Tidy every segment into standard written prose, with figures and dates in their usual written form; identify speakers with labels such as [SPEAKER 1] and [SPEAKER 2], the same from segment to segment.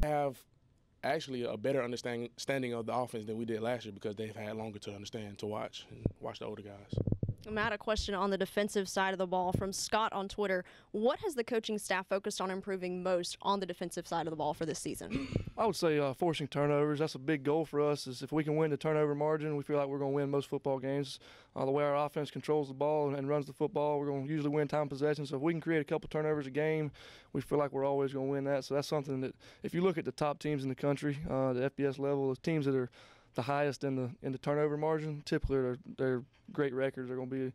[SPEAKER 1] have actually a better understanding of the offense than we did last year because they've had longer to understand, to watch, and watch the older guys.
[SPEAKER 2] Matt, a question on the defensive side of the ball from Scott on Twitter. What has the coaching staff focused on improving most on the defensive side of the ball for this season?
[SPEAKER 3] I would say forcing turnovers. That's a big goal for us. Is if we can win the turnover margin, we feel like we're going to win most football games. The way our offense controls the ball and runs the football, we're going to usually win time possession. So if we can create a couple turnovers a game, we feel like we're always going to win that. So that's something that if you look at the top teams in the country, the FBS level, the teams that are the highest in the turnover margin, typically they're great records. They're going to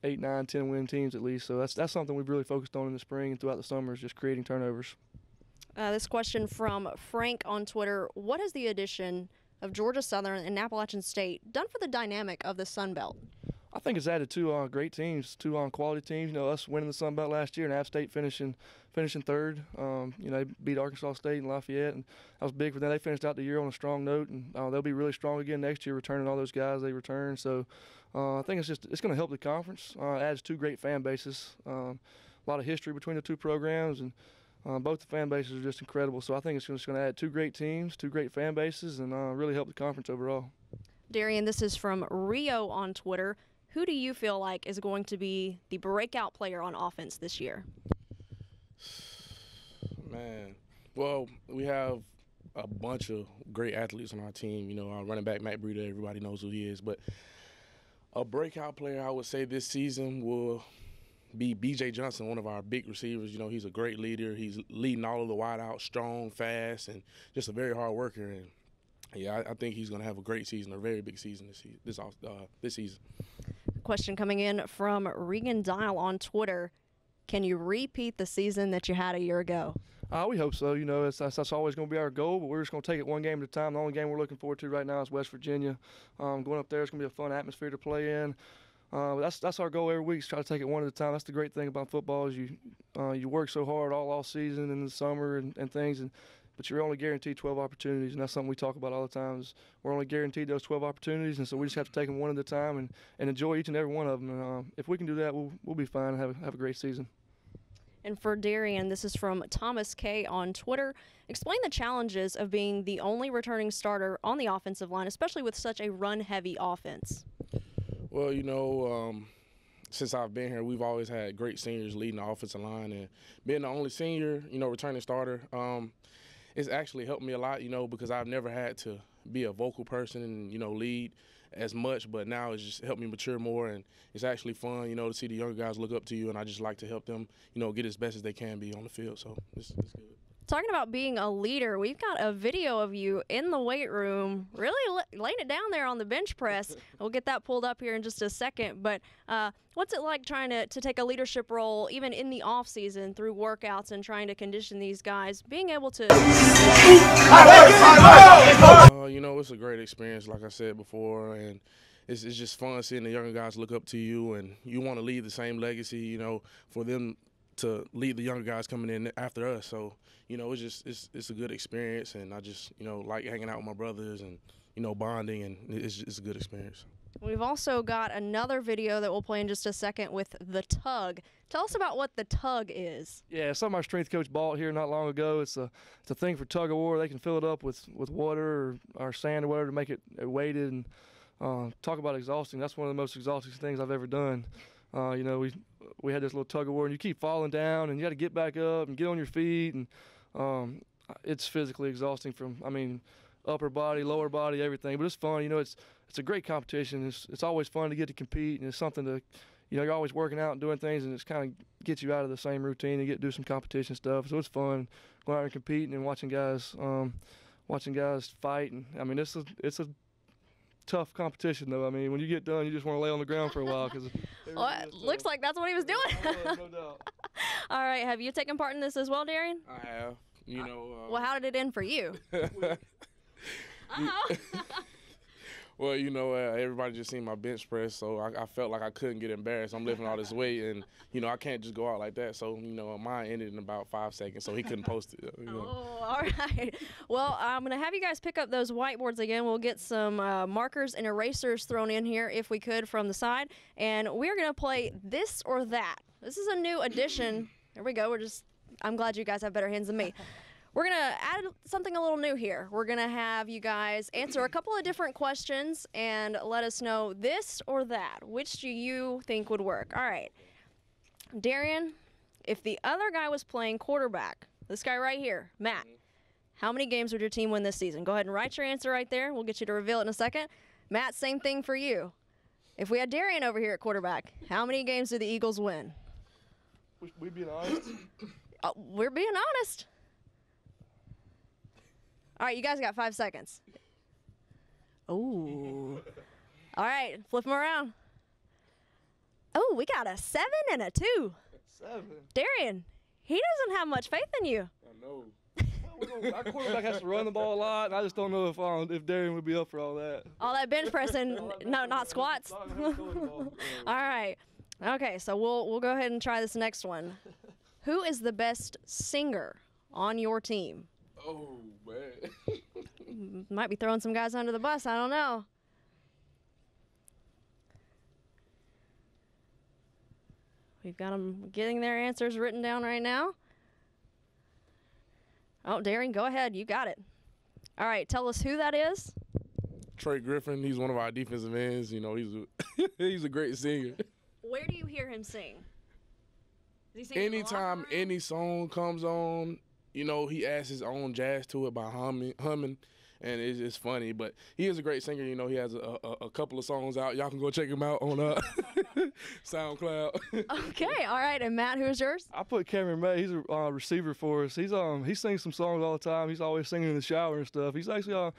[SPEAKER 3] be 8, 9, 10 win teams at least. So that's something we've really focused on in the spring and throughout the summer is just creating turnovers.
[SPEAKER 2] This question from Frank on Twitter. What has the addition of Georgia Southern and Appalachian State done for the dynamic of the Sun Belt?
[SPEAKER 3] I think it's added two great teams, two quality teams. You know, us winning the Sun Belt last year and App State finishing third. They beat Arkansas State and Lafayette, and that was big for them. They finished out the year on a strong note, and they'll be really strong again next year, returning all those guys they returned. So I think it's going to help the conference. It adds two great fan bases. A lot of history between the two programs, and both the fan bases are just incredible. So I think it's just going to add two great teams, two great fan bases, and really help the conference overall.
[SPEAKER 2] Darian, this is from Rio on Twitter. Who do you feel like is going to be the breakout player on offense this year?
[SPEAKER 1] Man, well, we have a bunch of great athletes on our team. You know, our running back, Matt Breida, everybody knows who he is. But a breakout player, I would say, this season will be B.J. Johnson, one of our big receivers. You know, he's a great leader. He's leading all of the wideouts, strong, fast, and just a very hard worker. And, yeah, I think he's going to have a great season, a very big season this season.
[SPEAKER 2] Question coming in from Regan Dial on Twitter. Can you repeat the season that you had a year ago?
[SPEAKER 3] We hope so. You know, that's always going to be our goal, but we're just going to take it one game at a time. The only game we're looking forward to right now is West Virginia. Going up there, it's going to be a fun atmosphere to play in. That's our goal every week, is try to take it one at a time. That's the great thing about football is you work so hard all season in the summer and things, but you're only guaranteed 12 opportunities, and that's something we talk about all the time. Is we're only guaranteed those 12 opportunities, and so we just have to take them one at a time and enjoy each and every one of them. And if we can do that, we'll be fine and have a great season.
[SPEAKER 2] And for Darian, this is from Thomas K. on Twitter. Explain the challenges of being the only returning starter on the offensive line, especially with such a run-heavy offense.
[SPEAKER 1] Well, you know, since I've been here, we've always had great seniors leading the offensive line. And being the only senior, you know, returning starter, it's actually helped me a lot, you know, because I've never had to be a vocal person and, you know, lead as much, but now it's just helped me mature more, and it's actually fun, you know, to see the younger guys look up to you, and I just like to help them, you know, get as best as they can be on the field, so it's good.
[SPEAKER 2] Talking about being a leader, we've got a video of you in the weight room, really laying it down there on the bench press. We'll get that pulled up here in just a second. But what's it like trying to take a leadership role, even in the off season, through workouts and trying to condition these guys, being able to?
[SPEAKER 1] You know, it's a great experience, like I said before, and it's just fun seeing the younger guys look up to you, and you want to leave the same legacy, you know, for them to lead the younger guys coming in after us. So, you know, it's a good experience, and I just, you know, like hanging out with my brothers and, you know, bonding, and it's a good experience.
[SPEAKER 2] We've also got another video that we'll play in just a second with the tug. Tell us about what the tug is.
[SPEAKER 3] Yeah, something our strength coach bought here not long ago. It's a thing for tug of war. They can fill it up with water or sand or whatever to make it weighted. And talk about exhausting. That's one of the most exhausting things I've ever done. You know, we had this little tug of war, and you keep falling down, and you got to get back up and get on your feet, and it's physically exhausting upper body, lower body, everything. But it's fun. You know, it's a great competition. It's always fun to get to compete, and it's something to, you know, you're always working out and doing things, and it's kind of gets you out of the same routine and get to do some competition stuff. So it's fun going out and competing and watching guys fight. And I mean, it's a tough competition, though. I mean, when you get done, you just want to lay on the ground for a while.
[SPEAKER 2] Well, it looks like that's what he was doing.
[SPEAKER 3] No doubt.
[SPEAKER 2] All right, have you taken part in this as well, Darian?
[SPEAKER 1] I have. You know.
[SPEAKER 2] Well, how did it end for you?
[SPEAKER 1] Well, you know, everybody just seen my bench press, so I felt like I couldn't get embarrassed. I'm lifting all this weight, and, you know, I can't just go out like that. So, you know, mine ended in about 5 seconds, so he couldn't post it. You know.
[SPEAKER 2] Oh, all right. Well, I'm going to have you guys pick up those whiteboards again. We'll get some markers and erasers thrown in here, if we could, from the side. And we're going to play This or That. This is a new addition. There we go. I'm glad you guys have better hands than me. We're going to add something a little new here. We're going to have you guys answer a couple of different questions and let us know this or that. Which do you think would work? All right. Darian, if the other guy was playing quarterback, this guy right here, Matt, how many games would your team win this season? Go ahead and write your answer right there. We'll get you to reveal it in a second. Matt, same thing for you. If we had Darian over here at quarterback, how many games do the Eagles win?
[SPEAKER 3] We being honest?
[SPEAKER 2] We're being honest. All right, you guys got 5 seconds. Ooh. All right, flip them around. Oh, we got a 7 and a 2.
[SPEAKER 3] 7.
[SPEAKER 2] Darian, he doesn't have much faith in you.
[SPEAKER 1] I know.
[SPEAKER 3] Our quarterback has to run the ball a lot, and I just don't know if Darian would be up for all that.
[SPEAKER 2] All that bench pressing, no, not squats. All right. Okay, so we'll go ahead and try this next one. Who is the best singer on your team?
[SPEAKER 1] Oh, man.
[SPEAKER 2] Might be throwing some guys under the bus. I don't know. We've got them getting their answers written down right now. Oh, Darian, go ahead. You got it. All right, tell us who that is.
[SPEAKER 1] Trey Griffin, he's one of our defensive ends. You know, he's a great singer.
[SPEAKER 2] Where do you hear him sing? Does he sing
[SPEAKER 1] Anytime any song comes on, you know, he adds his own jazz to it by humming, and it's just funny. But he is a great singer. You know, he has a couple of songs out. Y'all can go check him out on SoundCloud.
[SPEAKER 2] Okay, all right. And Matt, who's yours?
[SPEAKER 3] I put Cameron May. He's a receiver for us. He sings some songs all the time. He's always singing in the shower and stuff. He's actually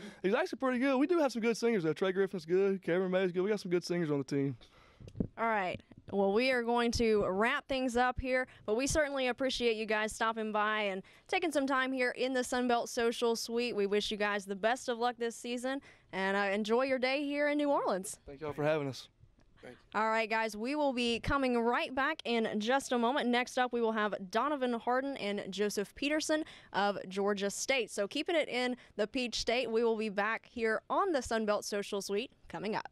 [SPEAKER 3] pretty good. We do have some good singers though. Trey Griffin's good. Cameron May's good. We got some good singers on the team.
[SPEAKER 2] All right. Well, we are going to wrap things up here, but we certainly appreciate you guys stopping by and taking some time here in the Sunbelt Social Suite. We wish you guys the best of luck this season, and enjoy your day here in New Orleans.
[SPEAKER 3] Thank y'all for having us.
[SPEAKER 2] All right, guys, we will be coming right back in just a moment. Next up, we will have Donovan Harden and Joseph Peterson of Georgia State. So keeping it in the Peach State, we will be back here on the Sunbelt Social Suite coming up.